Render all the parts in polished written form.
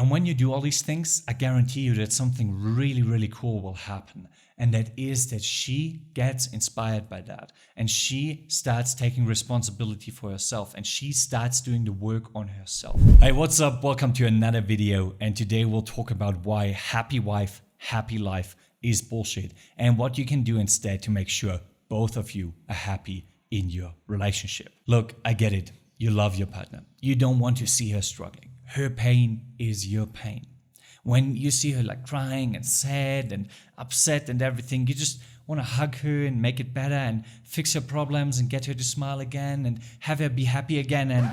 And when you do all these things, I guarantee you that something really, really cool will happen. And that is that she gets inspired by that. And she starts taking responsibility for herself. And she starts doing the work on herself. Hey, what's up? Welcome to another video. And today we'll talk about why happy wife, happy life is bullshit. And what you can do instead to make sure both of you are happy in your relationship. Look, I get it. You love your partner. You don't want to see her struggling. Her pain is your pain. When you see her like crying and sad and upset and everything, you just want to hug her and make it better and fix her problems and get her to smile again and have her be happy again. And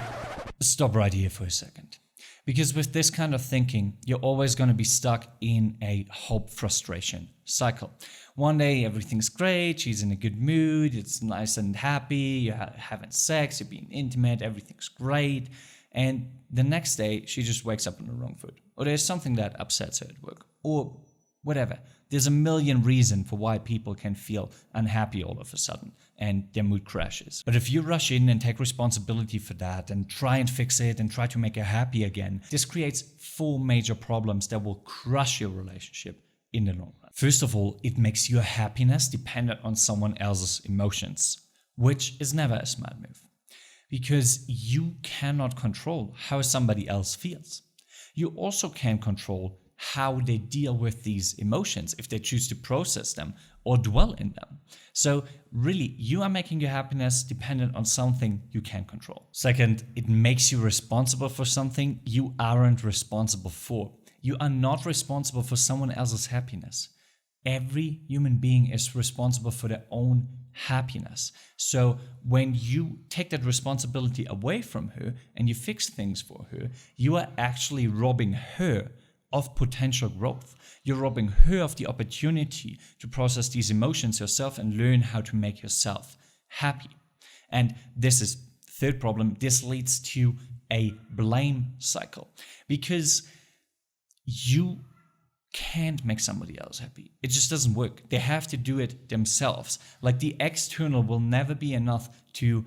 stop right here for a second. Because with this kind of thinking, you're always going to be stuck in a hope frustration cycle. One day everything's great, she's in a good mood, it's nice and happy, you're having sex, you're being intimate, everything's great. And the next day, she just wakes up on the wrong foot. Or there's something that upsets her at work. Or whatever. There's a million reasons for why people can feel unhappy all of a sudden. And their mood crashes. But if you rush in and take responsibility for that and try and fix it and try to make her happy again, this creates 4 major problems that will crush your relationship in the long run. First of all, it makes your happiness dependent on someone else's emotions, which is never a smart move. Because you cannot control how somebody else feels. You also can't control how they deal with these emotions, if they choose to process them or dwell in them. So really, you are making your happiness dependent on something you can't control. Second, it makes you responsible for something you aren't responsible for. You are not responsible for someone else's happiness. Every human being is responsible for their own happiness. So when you take that responsibility away from her and you fix things for her, you are actually robbing her of potential growth. You're robbing her of the opportunity to process these emotions yourself and learn how to make yourself happy. And this is the third problem. This leads to a blame cycle because you can't make somebody else happy. It just doesn't work. They have to do it themselves. Like the external will never be enough to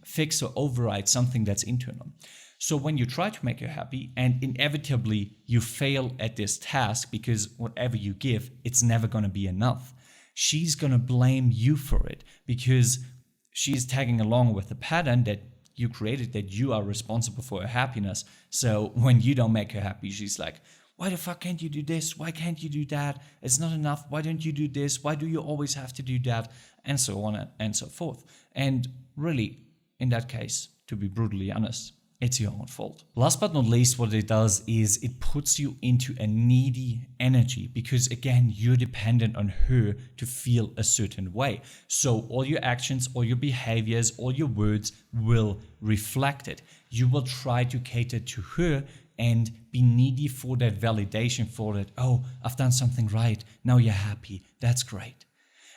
fix or override something that's internal. So when you try to make her happy and inevitably you fail at this task because whatever you give, it's never going to be enough. She's going to blame you for it because she's tagging along with the pattern that you created, that you are responsible for her happiness. So when you don't make her happy, she's like, why the fuck can't you do this? Why can't you do that? It's not enough. Why don't you do this? Why do you always have to do that? And so on and so forth. And really, in that case, to be brutally honest, it's your own fault. Last but not least, what it does is it puts you into a needy energy because, again, you're dependent on her to feel a certain way. So all your actions, all your behaviors, all your words will reflect it. You will try to cater to her and be needy for that validation, for that, oh, I've done something right, now you're happy, that's great.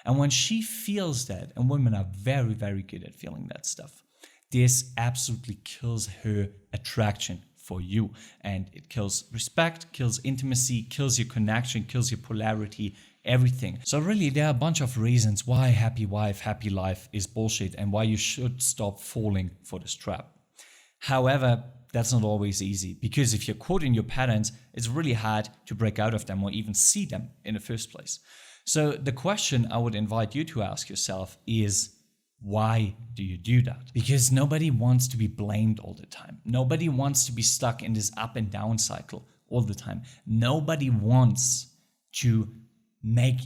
And when she feels that, and women are very, very good at feeling that stuff, this absolutely kills her attraction for you. And it kills respect, kills intimacy, kills your connection, kills your polarity, everything. So really, there are a bunch of reasons why happy wife, happy life is bullshit and why you should stop falling for this trap. However, that's not always easy because if you're caught in your patterns, it's really hard to break out of them or even see them in the first place. So the question I would invite you to ask yourself is, why do you do that? Because nobody wants to be blamed all the time. Nobody wants to be stuck in this up and down cycle all the time. Nobody wants to make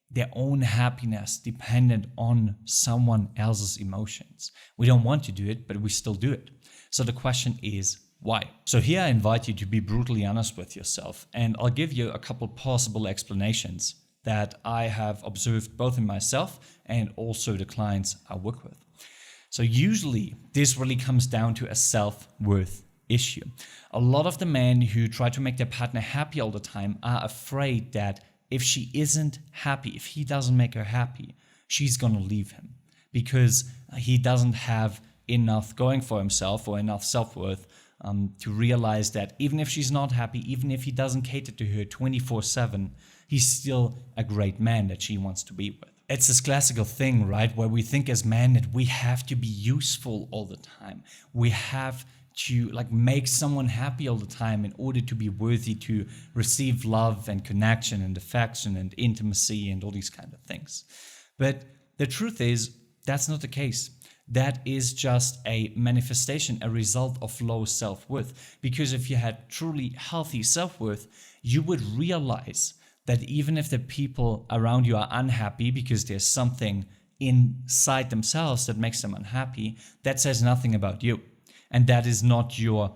their own happiness dependent on someone else's emotions. We don't want to do it, but we still do it. So the question is, why? So here I invite you to be brutally honest with yourself, and I'll give you a couple possible explanations that I have observed both in myself and also the clients I work with. So usually this really comes down to a self-worth issue. A lot of the men who try to make their partner happy all the time are afraid that if she isn't happy, if he doesn't make her happy, she's gonna leave him because he doesn't have enough going for himself or enough self-worth to realize that even if she's not happy, even if he doesn't cater to her 24/7, he's still a great man that she wants to be with. It's this classical thing, right, where we think as men that we have to be useful all the time. We have to like make someone happy all the time in order to be worthy to receive love and connection and affection and intimacy and all these kind of things. But the truth is, that's not the case. That is just a manifestation, a result of low self-worth. Because if you had truly healthy self-worth, you would realize that even if the people around you are unhappy because there's something inside themselves that makes them unhappy, that says nothing about you. And that is not your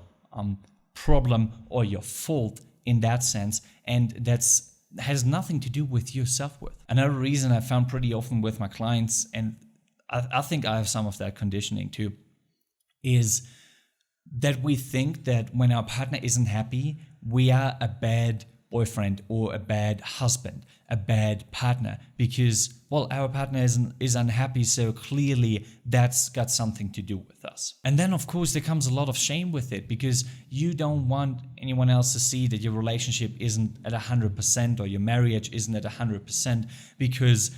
problem or your fault in that sense. And that's has nothing to do with your self-worth. Another reason I found pretty often with my clients, and I think I have some of that conditioning too, is that we think that when our partner isn't happy, we are a bad boyfriend or a bad husband, a bad partner, because, well, our partner is unhappy, so clearly that's got something to do with us. And then, of course, there comes a lot of shame with it, because you don't want anyone else to see that your relationship isn't at 100% or your marriage isn't at 100%, because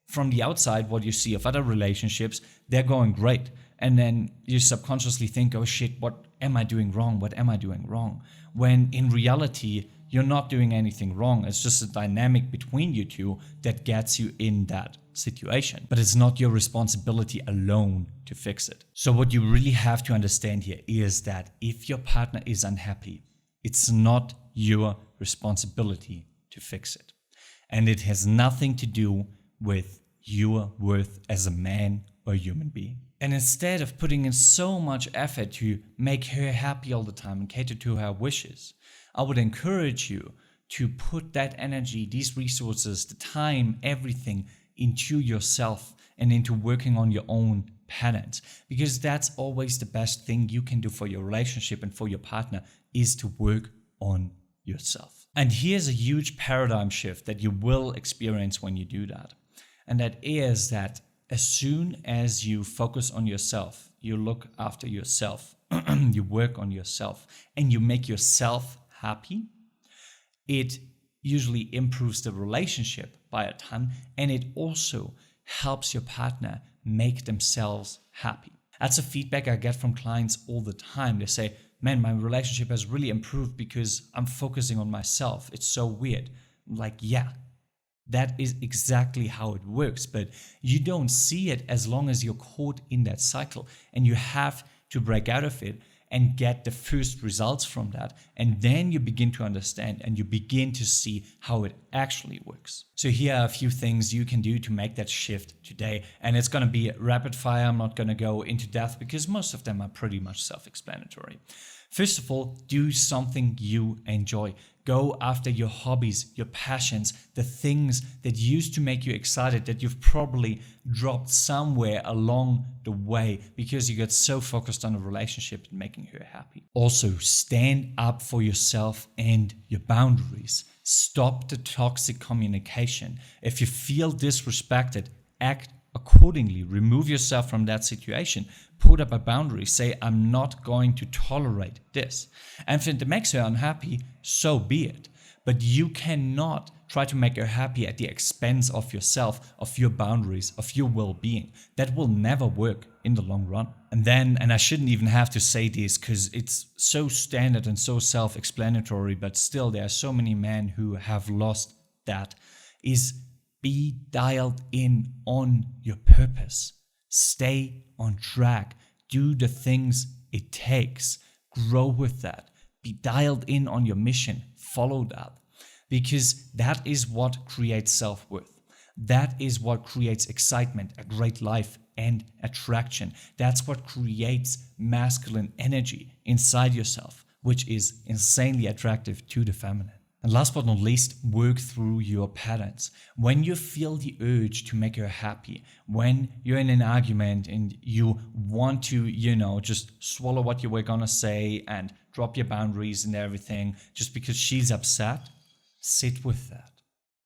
from the outside, what you see of other relationships, they're going great. And then you subconsciously think, oh shit, what am I doing wrong? What am I doing wrong? When in reality, you're not doing anything wrong. It's just a dynamic between you two that gets you in that situation. But it's not your responsibility alone to fix it. So what you really have to understand here is that if your partner is unhappy, it's not your responsibility to fix it. And it has nothing to do with your worth as a man or human being. And instead of putting in so much effort to make her happy all the time and cater to her wishes, I would encourage you to put that energy, these resources, the time, everything into yourself and into working on your own patterns. Because that's always the best thing you can do for your relationship and for your partner, is to work on yourself. And here's a huge paradigm shift that you will experience when you do that. And that is that as soon as you focus on yourself, you look after yourself, you work on yourself, and you make yourself happy, it usually improves the relationship by a ton, and it also helps your partner make themselves happy. That's a feedback I get from clients all the time. They say, man, my relationship has really improved because I'm focusing on myself. It's so weird. I'm like, yeah, that is exactly how it works, but you don't see it as long as you're caught in that cycle, and you have to break out of it and get the first results from that. And then you begin to understand and you begin to see how it actually works. So here are a few things you can do to make that shift today. And it's going to be rapid fire. I'm not going to go into depth because most of them are pretty much self-explanatory. First of all, do something you enjoy. Go after your hobbies, your passions, the things that used to make you excited that you've probably dropped somewhere along the way because you got so focused on a relationship and making her happy. Also, stand up for yourself and your boundaries. Stop the toxic communication. If you feel disrespected, act accordingly. Remove yourself from that situation. Put up a boundary. Say, I'm not going to tolerate this. And if it makes her unhappy, so be it. But you cannot try to make her happy at the expense of yourself, of your boundaries, of your well-being. That will never work in the long run. And then, and I shouldn't even have to say this because it's so standard and so self-explanatory, but still there are so many men who have lost that, is be dialed in on your purpose. Stay on track. Do the things it takes. Grow with that. Be dialed in on your mission. Follow that. Because that is what creates self-worth. That is what creates excitement, a great life, and attraction. That's what creates masculine energy inside yourself, which is insanely attractive to the feminine. And last but not least, work through your patterns. When you feel the urge to make her happy, when you're in an argument and you want to, just swallow what you were gonna say and drop your boundaries and everything just because she's upset, sit with that.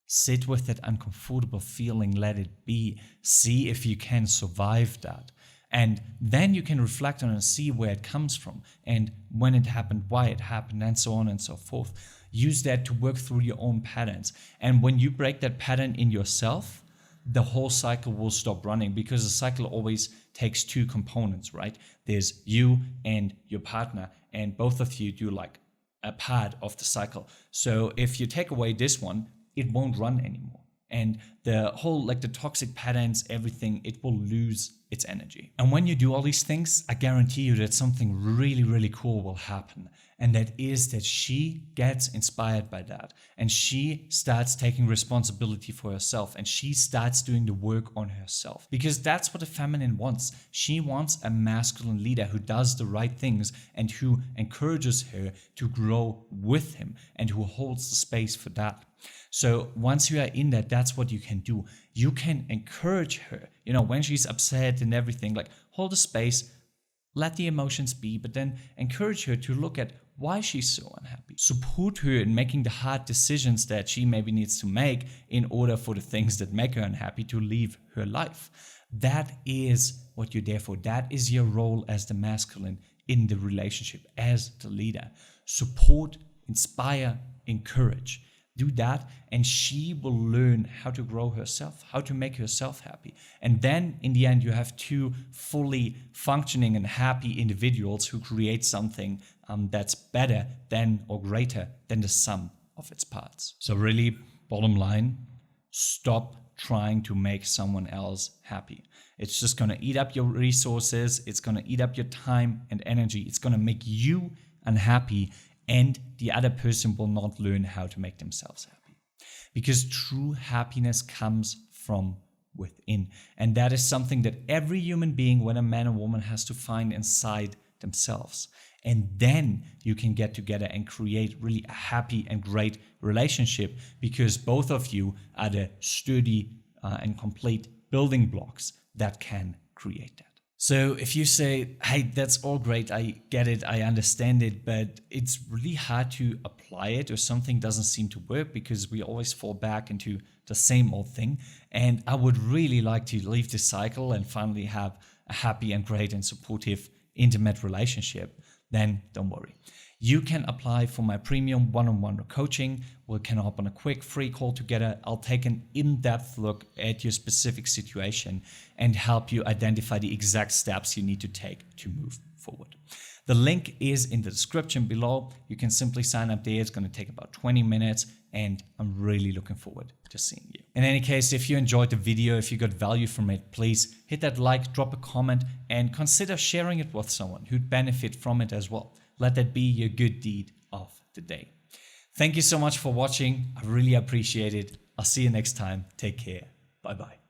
Sit with that uncomfortable feeling, let it be. See if you can survive that. And then you can reflect on it and see where it comes from and when it happened, why it happened, and so on and so forth. Use that to work through your own patterns. And when you break that pattern in yourself, the whole cycle will stop running, because the cycle always takes two components, right? There's you and your partner, and both of you do like a part of the cycle. So if you take away this one, it won't run anymore. And the whole, like the toxic patterns, everything, it will lose its energy. And when you do all these things, I guarantee you that something really, really cool will happen. And that is that she gets inspired by that. And she starts taking responsibility for herself. And she starts doing the work on herself. Because that's what a feminine wants. She wants a masculine leader who does the right things and who encourages her to grow with him and who holds the space for that. So once you are in that, that's what you can do. You can encourage her, you know, when she's upset and everything, like hold the space, let the emotions be, but then encourage her to look at why she's so unhappy. Support her in making the hard decisions that she maybe needs to make in order for the things that make her unhappy to leave her life. That is what you're there for. That is your role as the masculine in the relationship, as the leader. Support, inspire, encourage. Do that, and she will learn how to grow herself, how to make herself happy. And then in the end, you have two fully functioning and happy individuals who create something that's better than or greater than the sum of its parts. So really, bottom line, stop trying to make someone else happy. It's just going to eat up your resources. It's going to eat up your time and energy. It's going to make you unhappy, and the other person will not learn how to make themselves happy. Because true happiness comes from within. And that is something that every human being, whether man or woman, has to find inside themselves. And then you can get together and create really a happy and great relationship, because both of you are the sturdy and complete building blocks that can create that. So if you say, hey, that's all great, I get it, I understand it, but it's really hard to apply it, or something doesn't seem to work because we always fall back into the same old thing, and I would really like to leave this cycle and finally have a happy and great and supportive, intimate relationship, then don't worry. You can apply for my premium one-on-one coaching. We can hop on a quick free call together. I'll take an in-depth look at your specific situation and help you identify the exact steps you need to take to move forward. The link is in the description below. You can simply sign up there. It's going to take about 20 minutes, and I'm really looking forward to seeing you. In any case, if you enjoyed the video, if you got value from it, please hit that like, drop a comment, and consider sharing it with someone who'd benefit from it as well. Let that be your good deed of the day. Thank you so much for watching. I really appreciate it. I'll see you next time. Take care. Bye-bye.